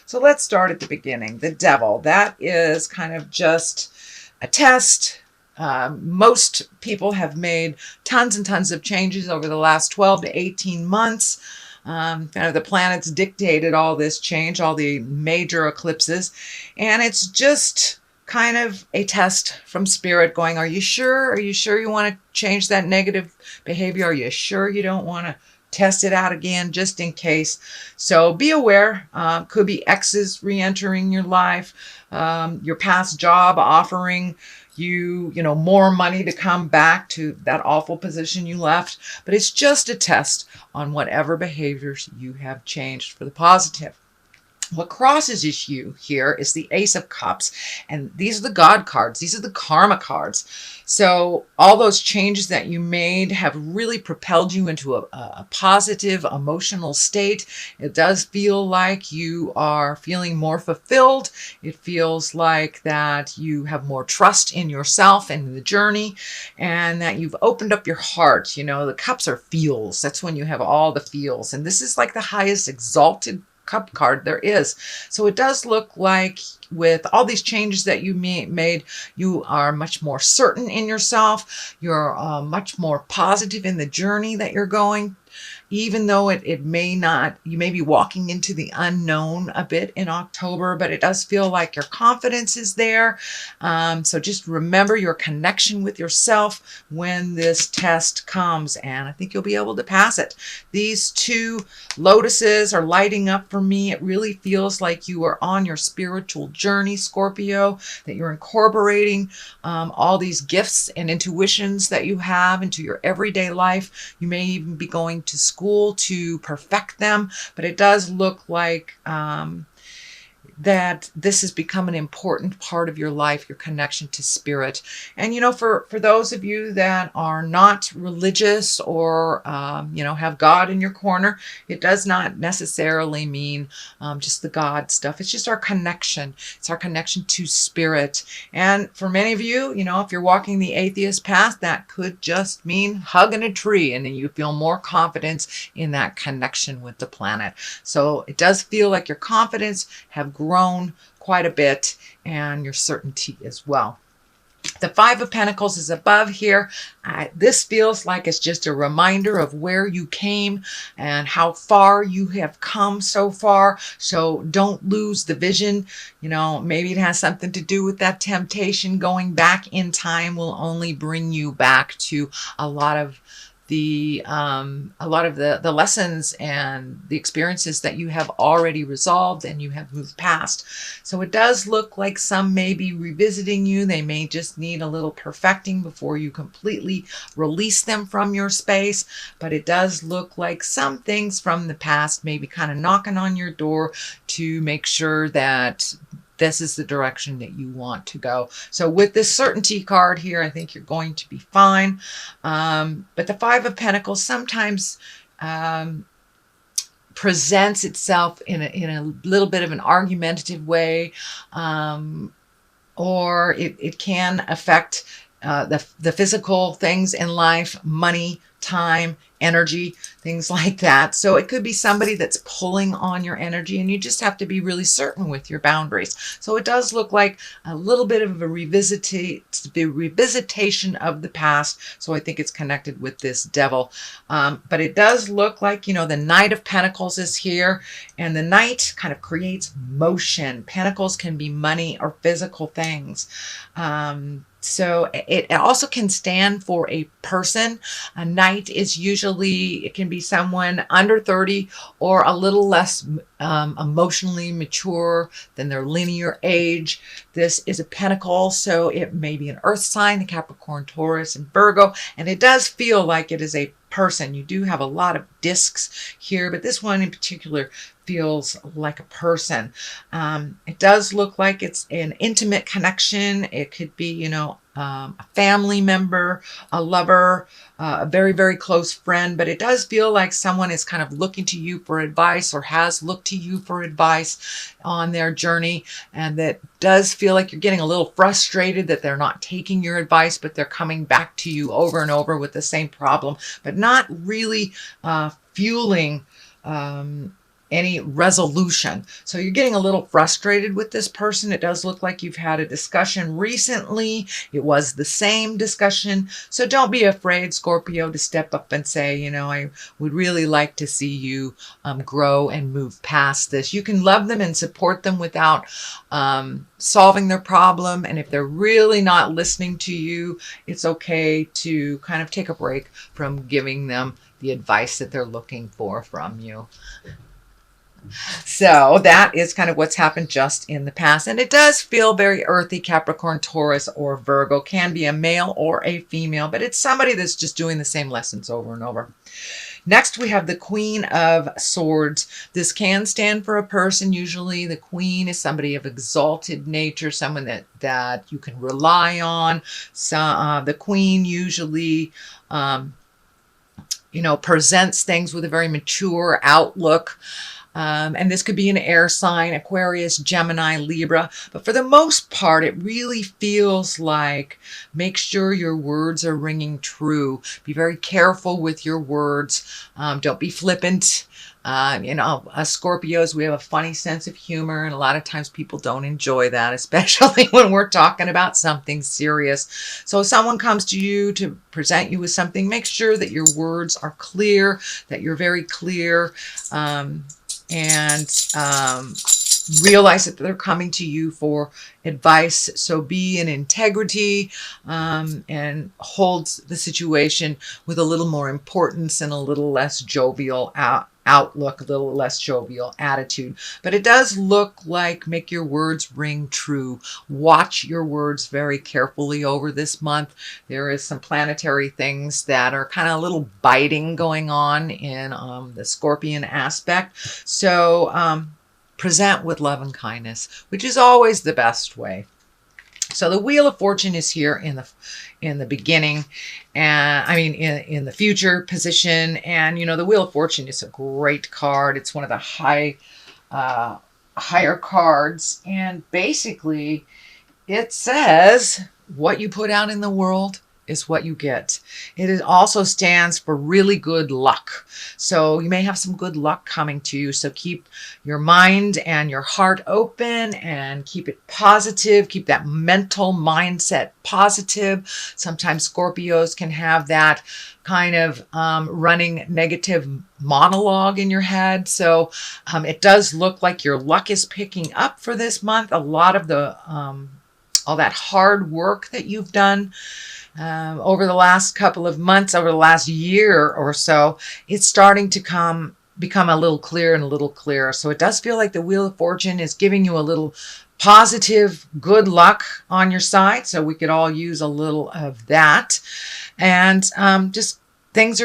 So let's start at the beginning. The devil, that is kind of just a test. Most people have made tons and tons of changes over the last 12 to 18 months. Kind of the planets dictated all this change, all the major eclipses. And it's just kind of a test from spirit going, are you sure? Are you sure you want to change that negative behavior? Are you sure you don't want to test it out again just in case? So be aware. Could be exes re-entering your life, your past job offering you more money to come back to that awful position you left. But it's just a test on whatever behaviors you have changed for the positive. What crosses you here is the Ace of Cups, and these are the God cards. These are the karma cards. So all those changes that you made have really propelled you into a positive emotional state. It does feel like you are feeling more fulfilled. It feels like that you have more trust in yourself and the journey, and that you've opened up your heart. The cups are feels. That's when you have all the feels. And this is like the highest exalted cup card there is. So it does look like with all these changes that you made, you are much more certain in yourself. You're much more positive in the journey that you're going. Even though it may not, you may be walking into the unknown a bit in October, but it does feel like your confidence is there. So just remember your connection with yourself when this test comes, and I think you'll be able to pass it. These two lotuses are lighting up for me. It really feels like you are on your spiritual journey, Scorpio, that you're incorporating all these gifts and intuitions that you have into your everyday life. You may even be going to school to perfect them, but it does look like that this has become an important part of your life, your connection to spirit. And, for those of you that are not religious or, have God in your corner, it does not necessarily mean just the God stuff. It's just our connection. It's our connection to spirit. And for many of you, if you're walking the atheist path, that could just mean hugging a tree, and then you feel more confidence in that connection with the planet. So it does feel like your confidence have grown quite a bit, and your certainty as well. The Five of Pentacles is above here. This feels like it's just a reminder of where you came and how far you have come so far. So don't lose the vision. Maybe it has something to do with that temptation. Going back in time will only bring you back to a lot of the lessons and the experiences that you have already resolved and you have moved past. So it does look like some may be revisiting you. They may just need a little perfecting before you completely release them from your space. But it does look like some things from the past may be kind of knocking on your door to make sure that this is the direction that you want to go. So with this certainty card here, I think you're going to be fine. But the Five of Pentacles sometimes presents itself in a little bit of an argumentative way, or it can affect the physical things in life, money, time, energy, things like that. So it could be somebody that's pulling on your energy, and you just have to be really certain with your boundaries. So it does look like a little bit of a revisitation of the past. So I think it's connected with this devil. But it does look like, the Knight of Pentacles is here, and the Knight kind of creates motion. Pentacles can be money or physical things. So it also can stand for a person. A knight is usually, it can be someone under 30 or a little less emotionally mature than their linear age. This is a pentacle, so it may be an earth sign, the Capricorn, Taurus, and Virgo. And it does feel like it is a person. You do have a lot of discs here, but this one in particular feels like a person. It does look like it's an intimate connection. It could be, a family member, a lover, a very, very close friend, but it does feel like someone is kind of looking to you for advice or has looked to you for advice on their journey. And that does feel like you're getting a little frustrated that they're not taking your advice, but they're coming back to you over and over with the same problem, but not really fueling any resolution. So you're getting a little frustrated with this person. It does look like you've had a discussion recently. It was the same discussion. So don't be afraid, Scorpio, to step up and say, you know, I would really like to see you grow and move past this. You can love them and support them without solving their problem. And if they're really not listening to you, it's okay to kind of take a break from giving them the advice that they're looking for from you. So that is kind of what's happened just in the past. And it does feel very earthy. Capricorn, Taurus, or Virgo can be a male or a female, but it's somebody that's just doing the same lessons over and over. Next, we have the Queen of Swords. This can stand for a person. Usually the Queen is somebody of exalted nature, someone that you can rely on. So the Queen usually presents things with a very mature outlook. And this could be an air sign, Aquarius, Gemini, Libra. But for the most part, it really feels like make sure your words are ringing true. Be very careful with your words. Don't be flippant. Us Scorpios, we have a funny sense of humor, and a lot of times people don't enjoy that, especially when we're talking about something serious. So if someone comes to you to present you with something, make sure that your words are clear, that you're very clear, and realize that they're coming to you for advice. So be in integrity and hold the situation with a little more importance and a little less jovial outlook, a little less jovial attitude. But it does look like make your words ring true. Watch your words very carefully over this month. There is some planetary things that are kind of a little biting going on in the Scorpion aspect. So present with love and kindness, which is always the best way. So the Wheel of Fortune is here in the beginning, and in the future position. And the Wheel of Fortune is a great card. It's one of the higher cards, and basically it says what you put out in the world is what you get. It also stands for really good luck. So you may have some good luck coming to you. So keep your mind and your heart open and keep it positive. Keep that mental mindset positive. Sometimes Scorpios can have that kind of running negative monologue in your head. So it does look like your luck is picking up for this month. A lot of the all that hard work that you've done over the last couple of months, over the last year or so, it's starting to become a little clearer and a little clearer. So it does feel like the Wheel of Fortune is giving you a little positive good luck on your side. So we could all use a little of that. And just things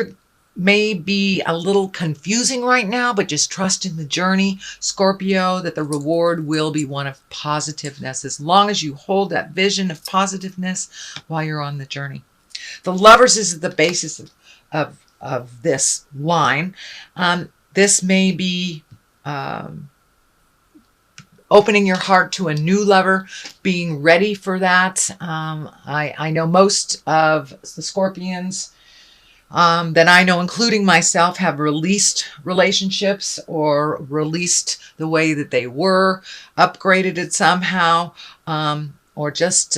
may be a little confusing right now, but just trust in the journey, Scorpio, that the reward will be one of positiveness as long as you hold that vision of positiveness while you're on the journey. The Lovers is the basis of this line. This may be opening your heart to a new lover, being ready for that. I know most of the Scorpions that I know, including myself, have released relationships or released the way that they were, upgraded it somehow, or just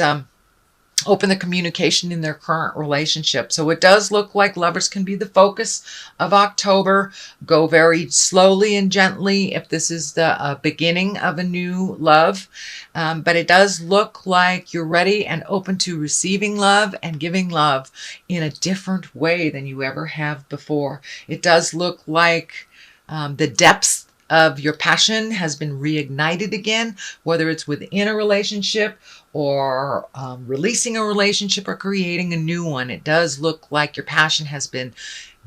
open the communication in their current relationship. So it does look like lovers can be the focus of October. Go very slowly and gently if this is the beginning of a new love. But it does look like you're ready and open to receiving love and giving love in a different way than you ever have before. It does look like the depths of your passion has been reignited again, whether it's within a relationship or releasing a relationship or creating a new one. It does look like your passion has been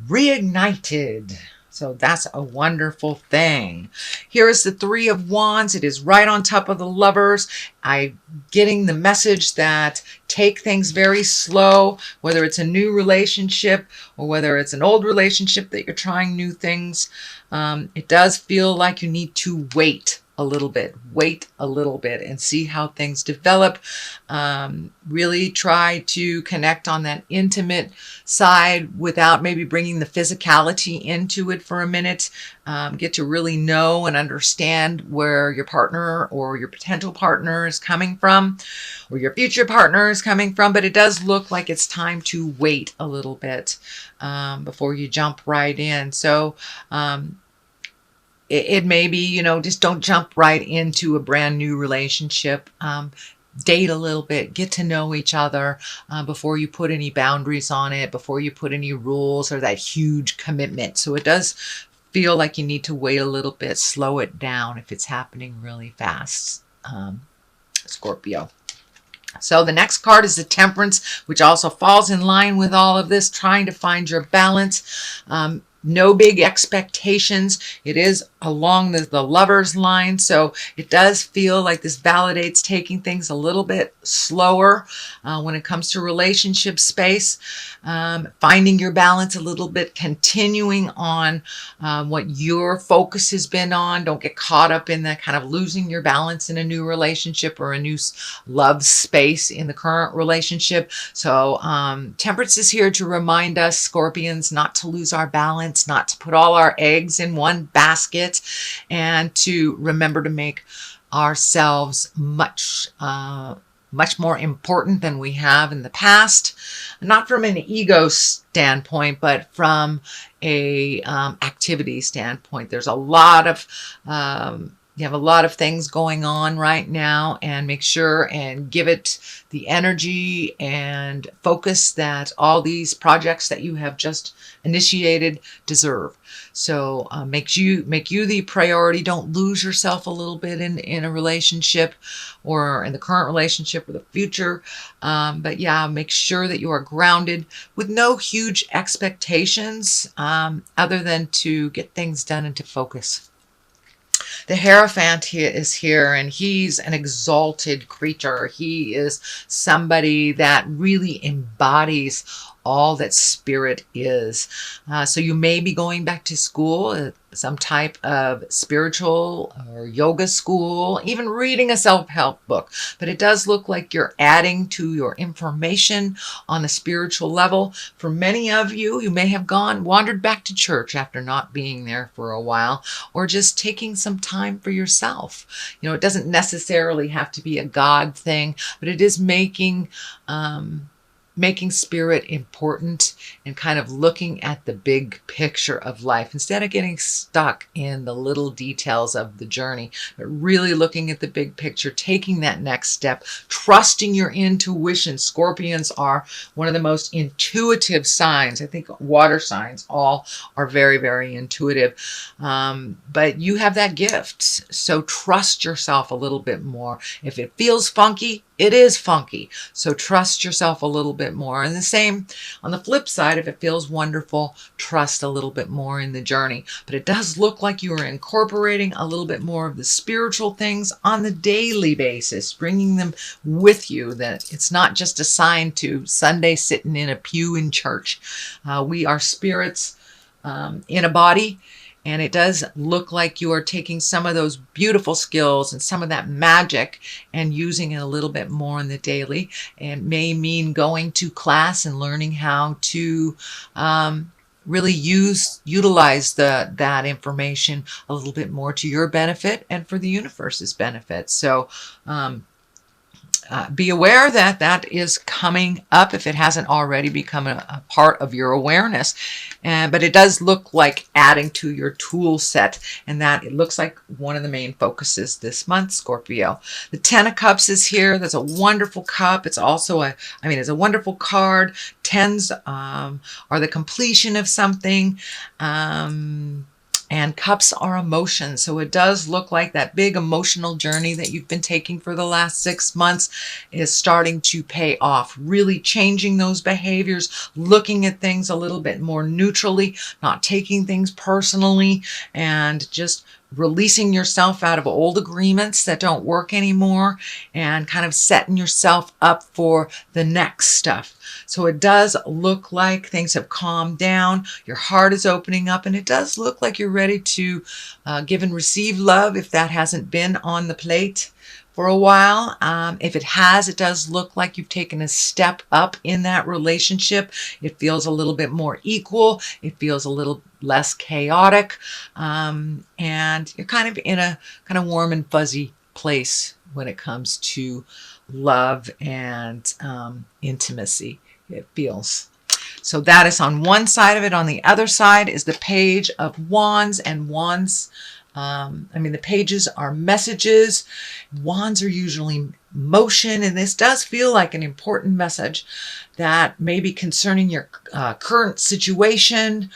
reignited. So that's a wonderful thing. Here is the Three of Wands. It is right on top of the Lovers. I'm getting the message that take things very slow, whether it's a new relationship or whether it's an old relationship that you're trying new things. It does feel like you need to wait a little bit, wait a little bit and see how things develop. Really try to connect on that intimate side without maybe bringing the physicality into it for a minute. Get to really know and understand where your partner or your potential partner is coming from, or your future partner is coming from. But it does look like it's time to wait a little bit before you jump right in. So it may be, just don't jump right into a brand new relationship. Date a little bit, get to know each other before you put any boundaries on it, before you put any rules or that huge commitment. So it does feel like you need to wait a little bit, slow it down if it's happening really fast, Scorpio. So the next card is the Temperance, which also falls in line with all of this, trying to find your balance. No big expectations. It is along the lover's line, so it does feel like this validates taking things a little bit slower when it comes to relationship space, finding your balance a little bit, continuing on what your focus has been on. Don't get caught up in that kind of losing your balance in a new relationship or a new love space in the current relationship. So Temperance is here to remind us, Scorpions, not to lose our balance, not to put all our eggs in one basket, and to remember to make ourselves much more important than we have in the past. Not from an ego standpoint, but from a activity standpoint. There's a lot of you have a lot of things going on right now, and make sure and give it the energy and focus that all these projects that you have just initiated deserve. So make you the priority. Don't lose yourself a little bit in a relationship or in the current relationship or the future. But yeah, make sure that you are grounded with no huge expectations other than to get things done and to focus. The Hierophant is here, and he's an exalted creature. He is somebody that really embodies all that spirit is. So you may be going back to school, some type of spiritual or yoga school, even reading a self-help book. But it does look like you're adding to your information on the spiritual level. For many of you, you may have wandered back to church after not being there for a while, or just taking some time for yourself. It doesn't necessarily have to be a God thing, but it is making spirit important and kind of looking at the big picture of life instead of getting stuck in the little details of the journey, but really looking at the big picture, taking that next step, trusting your intuition. Scorpions are one of the most intuitive signs. I think water signs all are very, very intuitive. But you have that gift. So trust yourself a little bit more. If it feels funky, it is funky. So trust yourself a little bit more. And the same on the flip side, if it feels wonderful, trust a little bit more in the journey. But it does look like you are incorporating a little bit more of the spiritual things on the daily basis, bringing them with you, that it's not just assigned to Sunday sitting in a pew in church. We are spirits in a body. And it does look like you are taking some of those beautiful skills and some of that magic and using it a little bit more in the daily. And may mean going to class and learning how to really utilize that information a little bit more to your benefit and for the universe's benefit. So be aware that is coming up if it hasn't already become a part of your awareness. But it does look like adding to your tool set, and that it looks like one of the main focuses this month, Scorpio. The Ten of Cups is here. That's a wonderful cup. It's also it's a wonderful card. Tens are the completion of something. And cups are emotions. So it does look like that big emotional journey that you've been taking for the last 6 months is starting to pay off. Really changing those behaviors, looking at things a little bit more neutrally, not taking things personally, and just releasing yourself out of old agreements that don't work anymore and kind of setting yourself up for the next stuff. So it does look like things have calmed down. Your heart is opening up, and it does look like you're ready to give and receive love if that hasn't been on the plate for a while. If it has, it does look like you've taken a step up in that relationship. It feels a little bit more equal. It feels a little less chaotic. And you're kind of in a kind of warm and fuzzy place when it comes to love and intimacy, it feels. So that is on one side of it. On the other side is the Page of Wands, and wands, the pages are messages. Wands are usually motion, and this does feel like an important message that may be concerning your current situation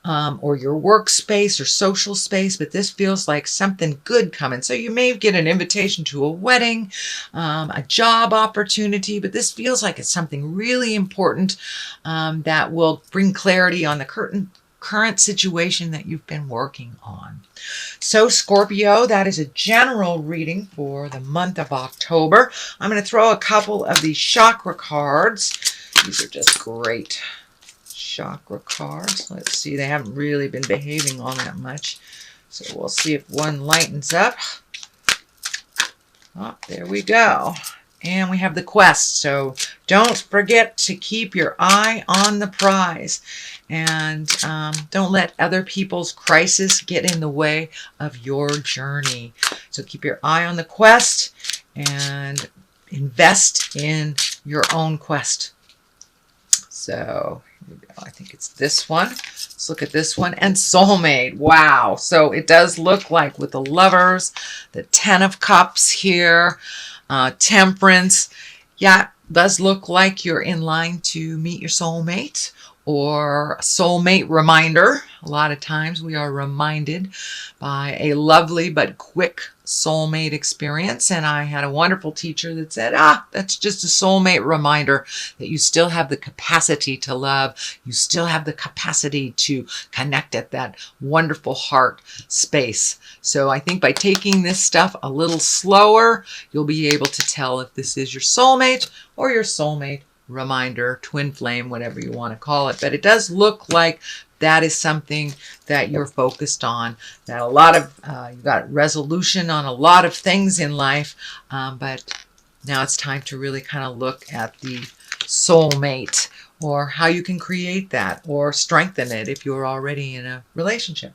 or your workspace or social space, but this feels like something good coming. So you may get an invitation to a wedding, a job opportunity, but this feels like it's something really important that will bring clarity on the current situation that you've been working on. So Scorpio, that is a general reading for the month of October. I'm going to throw a couple of these chakra cards. These are just great chakra cards. Let's see, they haven't really been behaving all that much. So we'll see if one lightens up. Oh, there we go. And we have the quest. So don't forget to keep your eye on the prize. And don't let other people's crisis get in the way of your journey. So keep your eye on the quest and invest in your own quest. So here we go. I think it's this one. Let's look at this one. And soulmate. Wow. So it does look like with the Lovers, the Ten of Cups here, Temperance. Yeah, it does look like you're in line to meet your soulmate or a soulmate reminder. A lot of times we are reminded by a lovely but quick soulmate experience. And I had a wonderful teacher that said, that's just a soulmate reminder that you still have the capacity to love. You still have the capacity to connect at that wonderful heart space. So I think by taking this stuff a little slower, you'll be able to tell if this is your soulmate or your soulmate reminder, twin flame, whatever you want to call it. But it does look like that is something that you're focused on, that a lot of, you've got resolution on a lot of things in life, but now it's time to really kind of look at the soulmate or how you can create that or strengthen it if you're already in a relationship.